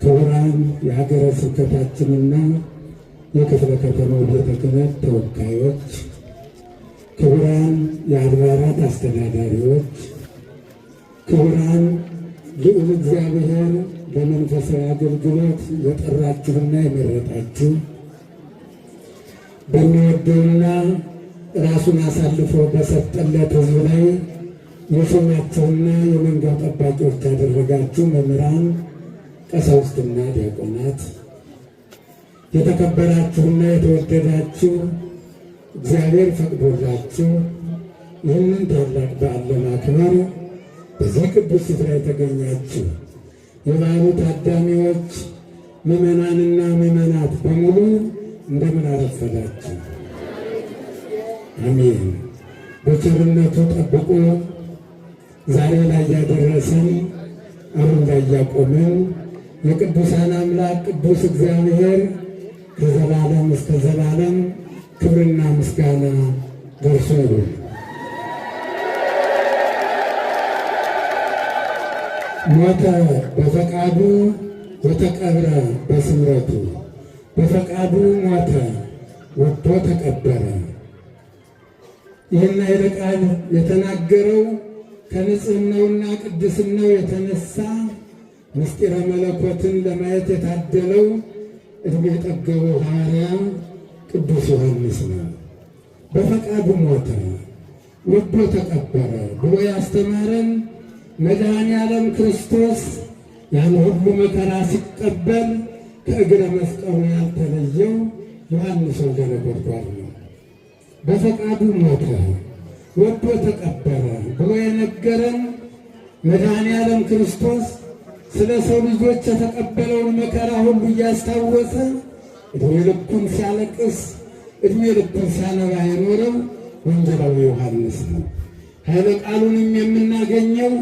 ክቡራን የሀገረ ስብከታችንና የክፍለ ከተማው ቤተ ክህነት ተወካዮች፣ ክቡራን የአድባራት አስተዳዳሪዎች፣ ክቡራን ልዑል እግዚአብሔር በመንፈሳዊ አገልግሎት የጠራችሁና የመረጣችሁ በሚወደውና ራሱን አሳልፎ በሰጠለት ሕዝብ ላይ የሾማችሁና የመንጋው ጠባቂዎች ያደረጋችሁ መምህራን፣ ቀሳውስትና ዲያቆናት፣ የተከበራችሁና የተወደዳችሁ እግዚአብሔር ፈቅዶላችሁ ይህንን ታላቅ በዓል ለማክበር በዚህ ቅዱስ ስፍራ የተገኛችሁ የበዓሉ ታዳሚዎች፣ ምዕመናንና ምዕመናት በሙሉ እንደምን አረፈዳችሁ? አሜን። በቸርነቱ ጠብቆ ዛሬ ላይ ያደረሰን አሁን ላይ ያቆመን የቅዱሳን አምላክ ቅዱስ እግዚአብሔር ከዘላለም እስከ ዘላለም ክብርና ምስጋና ደርሶ ይሁን። ሞተ በፈቃዱ ወተቀብረ በስምረቱ። በፈቃዱ ሞተ፣ ወዶ ተቀበረ። ይህን ኃይለ ቃል የተናገረው ከንጽሕናውና ቅድስናው የተነሳ ምስጢረ መለኮትን ለማየት የታደለው ዕድሜ የጠገበው ሐዋርያ ቅዱስ ዮሐንስ ነው። በፈቃዱ ሞተ፣ ወዶ ተቀበረ ብሎ ያስተማረን መድኃኔ ዓለም ክርስቶስ ያን ሁሉ መከራ ሲቀበል ከእግረ መስቀሉ ያልተለየው ዮሐንስ ወልደ ነጎድጓድ ነው። በፈቃዱ ሞተ፣ ወዶ ተቀበረ ብሎ የነገረን መድኃኔ ዓለም ክርስቶስ ስለ ሰው ልጆች የተቀበለውን መከራ ሁሉ እያስታወሰ ዕድሜ ልኩን ሲያለቅስ ዕድሜ ልኩን ሲያነባ የኖረው ወንጌላዊ ዮሐንስ ነው። ኃይለ ቃሉንም የምናገኘው